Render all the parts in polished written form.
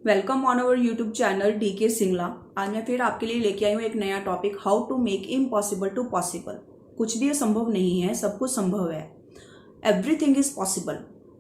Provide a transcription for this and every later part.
Welcome on our YouTube channel DK Singla. आज मैं फिर आपके लिए लेके आई हूँ एक नया topic, how to make impossible to possible. कुछ भी संभव नहीं है, सब कुछ संभव है। Everything is possible.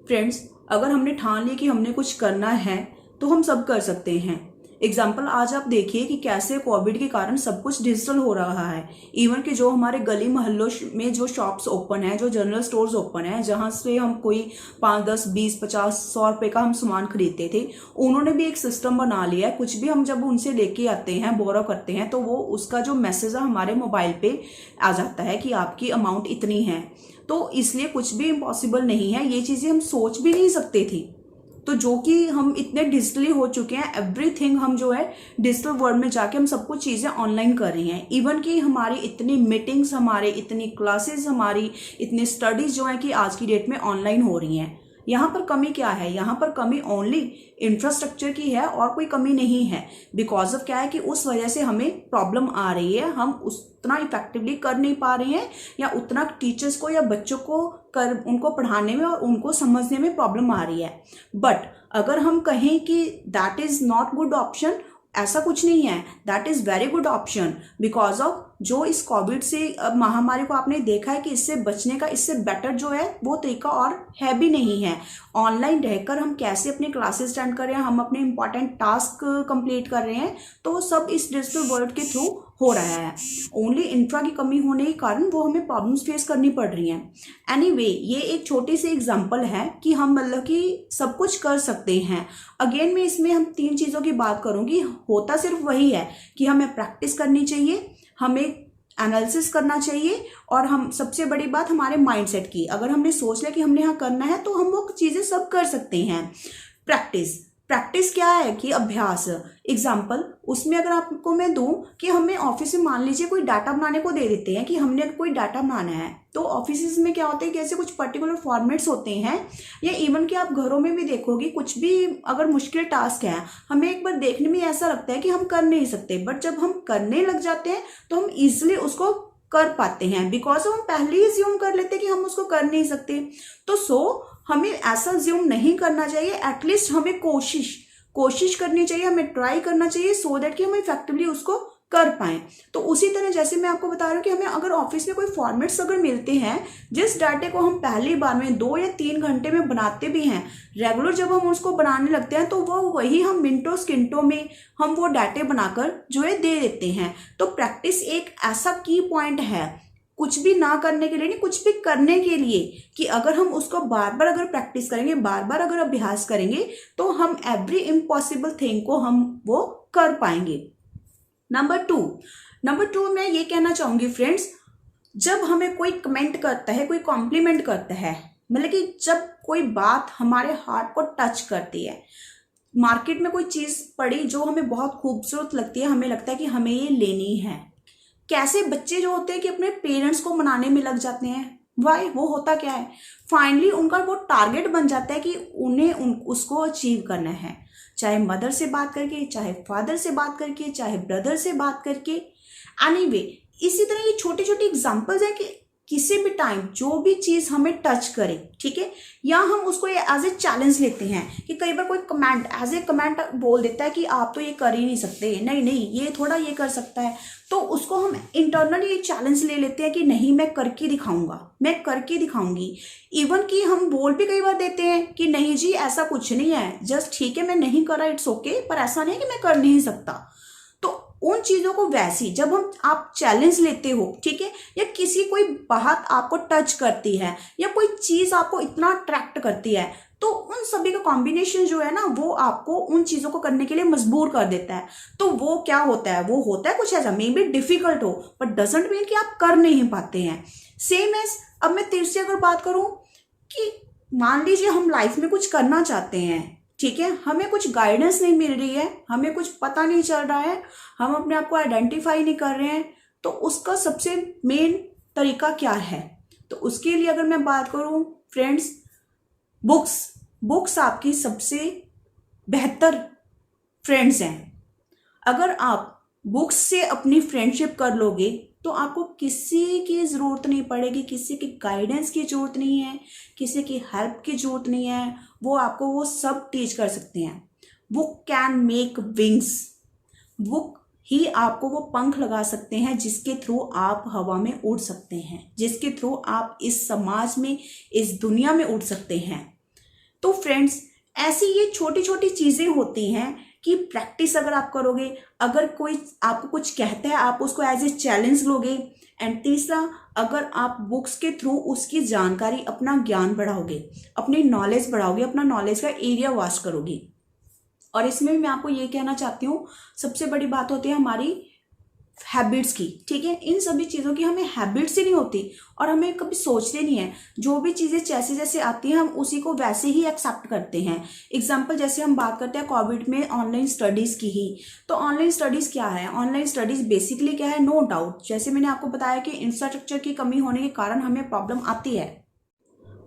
फ्रेंड्स, अगर हमने ठान लिया कि हमने कुछ करना है तो हम सब कर सकते हैं। एग्जाम्पल आज आप देखिए कि कैसे कोविड के कारण सब कुछ डिजिटल हो रहा है। इवन कि जो हमारे गली मोहल्लों में जो शॉप्स ओपन है, जो जनरल स्टोर्स ओपन है, जहां से हम कोई 5, 10, 20, 50, 100 रुपए का हम सामान खरीदते थे, उन्होंने भी एक सिस्टम बना लिया है। कुछ भी हम जब उनसे लेके आते हैं, बोरो करते हैं, तो वो उसका जो मैसेज है हमारे मोबाइल पे आ जाता है कि आपकी अमाउंट इतनी है। तो इसलिए कुछ भी इम्पॉसिबल नहीं है। ये चीजें हम सोच भी नहीं सकते थे। तो जो कि हम इतने डिजिटली हो चुके हैं, एवरीथिंग हम जो है डिजिटल वर्ल्ड में जाके हम सब कुछ चीजें ऑनलाइन कर रहे हैं। इवन कि हमारी इतनी मीटिंग्स, हमारे इतनी क्लासेस, हमारी इतनी स्टडीज जो है कि आज की डेट में ऑनलाइन हो रही हैं। यहाँ पर कमी क्या है? यहाँ पर कमी ओनली इंफ्रास्ट्रक्चर की है और कोई कमी नहीं है। बिकॉज ऑफ क्या है कि उस वजह से हमें प्रॉब्लम आ रही है, हम उतना इफेक्टिवली कर नहीं पा रहे हैं, या उतना टीचर्स को या बच्चों को उनको पढ़ाने में और उनको समझने में प्रॉब्लम आ रही है। बट अगर हम कहें कि that is not good option, ऐसा कुछ नहीं है। That is very good option. Because of जो इस कोविड से महामारी को आपने देखा है कि इससे बचने का इससे बेटर जो है वो तरीका और है भी नहीं है। ऑनलाइन रहकर हम कैसे अपने क्लासेस अटेंड कर रहे हैं, हम अपने इंपॉर्टेंट टास्क कंप्लीट कर रहे हैं, तो वो सब इस डिजिटल वर्ल्ड के थ्रू हो रहा है। ओनली इंफ्रा की कमी होने के कारण वो हमें प्रॉब्लम्स फेस करनी पड़ रही हैं। एनीवे, ये एक छोटी सी एग्जांपल है कि हम मतलब कि सब कुछ कर सकते हैं। अगेन मैं इसमें हम 3 चीज़ों की बात करूंगी। होता सिर्फ वही है कि हमें प्रैक्टिस करनी चाहिए, हमें एनालिसिस करना चाहिए, और हम सबसे बड़ी बात हमारे माइंडसेट की। अगर हमने सोच लिया कि हमने यहाँ करना है तो हम वो चीज़ें सब कर सकते हैं। प्रैक्टिस प्रैक्टिस क्या है कि अभ्यास। एग्जाम्पल उसमें अगर आपको मैं दूं कि हमें ऑफिस में मान लीजिए कोई डाटा बनाने को दे देते हैं कि हमने कोई डाटा बनाना है, तो ऑफिस में क्या होता है कि ऐसे कुछ पर्टिकुलर फॉर्मेट्स होते हैं, या इवन कि आप घरों में भी देखोगे, कुछ भी अगर मुश्किल टास्क है, हमें एक बार देखने में ऐसा लगता है कि हम कर नहीं सकते, बट जब हम करने लग जाते हैं तो हम इजिली उसको कर पाते हैं। बिकॉज हम पहले ही ज्यूम कर लेते हैं कि हम उसको कर नहीं सकते। तो हमें ऐसा ज्यूम नहीं करना चाहिए। एटलीस्ट हमें कोशिश करनी चाहिए, हमें ट्राई करना चाहिए, सो दैट कि हम इफेक्टिवली उसको कर पाए। तो उसी तरह जैसे मैं आपको बता रही हूँ कि हमें अगर ऑफिस में कोई फॉर्मेट्स अगर मिलते हैं, जिस डाटे को हम पहली बार में 2 या 3 घंटे में बनाते भी हैं, रेगुलर जब हम उसको बनाने लगते हैं तो वो वही हम मिनटों सेकंडों में हम वो डाटे बनाकर जो है दे देते हैं। तो प्रैक्टिस एक ऐसा की पॉइंट है, कुछ भी ना करने के लिए नहीं, कुछ भी करने के लिए, कि अगर हम उसको बार बार अगर प्रैक्टिस करेंगे, बार बार अगर अभ्यास करेंगे, तो हम एवरी इम्पॉसिबल थिंग को हम वो कर पाएंगे। नंबर टू मैं ये कहना चाहूंगी फ्रेंड्स, जब हमें कोई कमेंट करता है, कोई कॉम्प्लीमेंट करता है, मतलब कि जब कोई बात हमारे हार्ट को टच करती है, मार्केट में कोई चीज पड़ी जो हमें बहुत खूबसूरत लगती है, हमें लगता है कि हमें ये लेनी है। कैसे बच्चे जो होते हैं कि अपने पेरेंट्स को मनाने में लग जाते हैं। वाई? वो होता क्या है, फाइनली उनका वो टारगेट बन जाता है कि उन्हें उसको अचीव करना है, चाहे मदर से बात करके, चाहे फादर से बात करके, चाहे ब्रदर से बात करके। एनीवे, इसी तरह ये छोटी छोटी एग्जांपल्स है कि किसी भी टाइम जो भी चीज हमें टच करे, ठीक है, या हम उसको एज ए चैलेंज लेते हैं कि कई बार कोई कमेंट एज ए कमेंट बोल देता है कि आप तो ये कर ही नहीं सकते, नहीं ये थोड़ा ये कर सकता है, तो उसको हम इंटरनली ये चैलेंज ले लेते हैं कि नहीं, मैं करके दिखाऊंगा, मैं करके दिखाऊंगी। इवन कि हम बोल भी कई बार देते हैं कि नहीं जी ऐसा कुछ नहीं है, जस्ट ठीक है मैं नहीं करा, इट्स ओके, पर ऐसा नहीं है कि मैं कर नहीं सकता। तो उन चीजों को वैसी जब आप चैलेंज लेते हो, ठीक है, या किसी कोई बात आपको टच करती है, या कोई चीज आपको इतना अट्रैक्ट करती है, तो उन सभी का कॉम्बिनेशन जो है ना, वो आपको उन चीजों को करने के लिए मजबूर कर देता है। तो वो क्या होता है, वो होता है कुछ ऐसा, मे बी डिफिकल्ट हो, बट डजंट मीन कि आप कर नहीं पाते हैं। सेम एज, अब मैं तीसरी अगर बात करूं कि मान लीजिए हम लाइफ में कुछ करना चाहते हैं, ठीक है, हमें कुछ गाइडेंस नहीं मिल रही है, हमें कुछ पता नहीं चल रहा है, हम अपने आप को आइडेंटिफाई नहीं कर रहे हैं, तो उसका सबसे मेन तरीका क्या है? तो उसके लिए अगर मैं बात करूं फ्रेंड्स, बुक्स आपकी सबसे बेहतर फ्रेंड्स हैं। अगर आप बुक्स से अपनी फ्रेंडशिप कर लोगे तो आपको किसी की जरूरत नहीं पड़ेगी, किसी की गाइडेंस की जरूरत नहीं है, किसी की हेल्प की जरूरत नहीं है, वो आपको वो सब टीच कर सकते हैं। वो कैन मेक विंग्स, वो ही आपको वो पंख लगा सकते हैं जिसके थ्रू आप हवा में उड़ सकते हैं, जिसके थ्रू आप इस समाज में, इस दुनिया में उड़ सकते हैं। तो फ्रेंड्स, ऐसी ये छोटी छोटी चीजें होती हैं कि प्रैक्टिस अगर आप करोगे, अगर कोई आपको कुछ कहता है आप उसको एज ए चैलेंज लोगे, एंड तीसरा, अगर आप बुक्स के थ्रू उसकी जानकारी, अपना ज्ञान बढ़ाओगे, अपनी नॉलेज बढ़ाओगे, अपना नॉलेज का एरिया वास्ट करोगे। और इसमें भी मैं आपको ये कहना चाहती हूँ, सबसे बड़ी बात होती है हमारी हैबिट्स की, ठीक है। इन सभी चीज़ों की हमें हैबिट्स ही नहीं होती और हमें कभी सोचते नहीं है। जो भी चीज़ें जैसे जैसे आती हैं हम उसी को वैसे ही एक्सेप्ट करते हैं। एग्जाम्पल जैसे हम बात करते हैं कोविड में ऑनलाइन स्टडीज़ की ही, तो ऑनलाइन स्टडीज़ क्या है? ऑनलाइन स्टडीज़ बेसिकली क्या है? नो डाउट, जैसे मैंने आपको बताया कि इंफ्रास्ट्रक्चर की कमी होने के कारण हमें प्रॉब्लम आती है,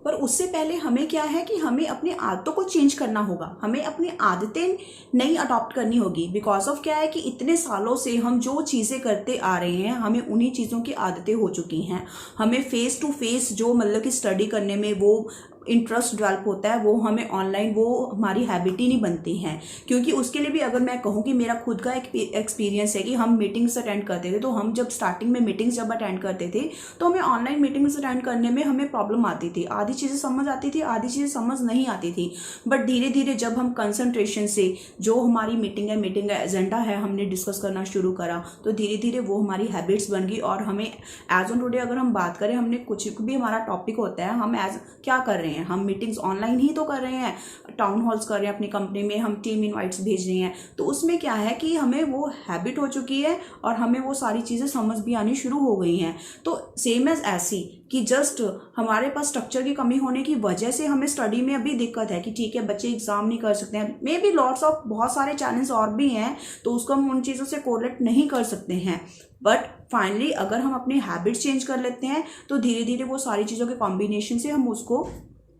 पर उससे पहले हमें क्या है कि हमें अपनी आदतों को चेंज करना होगा, हमें अपनी आदतें नई अडॉप्ट करनी होगी। बिकॉज ऑफ क्या है कि इतने सालों से हम जो चीज़ें करते आ रहे हैं, हमें उन्हीं चीज़ों की आदतें हो चुकी हैं। हमें फेस टू फेस जो मतलब कि स्टडी करने में वो इंटरेस्ट डेवलप होता है, वो हमें ऑनलाइन वो हमारी हैबिट ही नहीं बनती हैं। क्योंकि उसके लिए भी अगर मैं कहूँ कि मेरा खुद का एक एक्सपीरियंस है कि हम मीटिंग्स अटेंड करते थे, तो हम जब स्टार्टिंग में मीटिंग्स जब अटेंड करते थे तो हमें ऑनलाइन मीटिंग्स अटेंड करने में हमें प्रॉब्लम आती थी। आधी चीज़ें समझ आती थी, आधी चीज़ें समझ नहीं आती थी। बट धीरे धीरे जब हम कंसंट्रेशन से जो हमारी मीटिंग का एजेंडा है हमने डिस्कस करना शुरू करा, तो धीरे धीरे वो हमारी हैबिट्स बन गई। और हमें एज ऑन टुडे अगर हम बात करें, हमने कुछ भी हमारा टॉपिक होता है, हम एज क्या कर रहे हैं, हम मीटिंग्स ऑनलाइन ही तो कर रहे हैं, टाउन हॉल्स कर रहे हैं अपनी कंपनी में, हम टीम इनवाइट्स भेज रहे हैं। तो उसमें क्या है कि हमें वो हैबिट हो चुकी है और हमें वो सारी चीज़ें समझ भी आनी शुरू हो गई हैं। तो सेम एज ऐसी कि जस्ट हमारे पास स्ट्रक्चर की कमी होने की वजह से हमें स्टडी में अभी दिक्कत है कि ठीक है बच्चे एग्जाम नहीं कर सकते हैं, मे बी लॉट्स ऑफ बहुत सारे चैलेंज और भी हैं, तो उसको हम उन चीज़ों से कोरिलेट नहीं कर सकते हैं। बट फाइनली अगर हम अपनी हैबिट चेंज कर लेते हैं तो धीरे धीरे वो सारी चीज़ों के कॉम्बिनेशन से हम उसको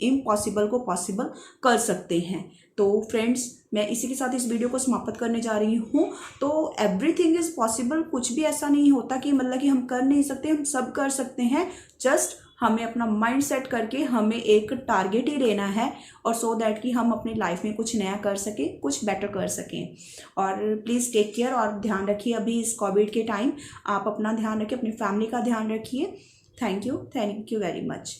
इम्पॉसिबल को पॉसिबल कर सकते हैं। तो फ्रेंड्स, मैं इसी के साथ इस वीडियो को समाप्त करने जा रही हूँ। तो एवरीथिंग इज पॉसिबल, कुछ भी ऐसा नहीं होता कि मतलब कि हम कर नहीं सकते, हम सब कर सकते हैं। जस्ट हमें अपना माइंड सेट करके हमें एक टारगेट ही लेना है, और सो दैट कि हम अपनी लाइफ में कुछ नया कर सकें, कुछ बेटर कर सकें। और प्लीज़ टेक केयर और ध्यान रखिए अभी इस कोविड के टाइम, आप अपना ध्यान रखिए, अपनी फैमिली का ध्यान रखिए। Thank you very much.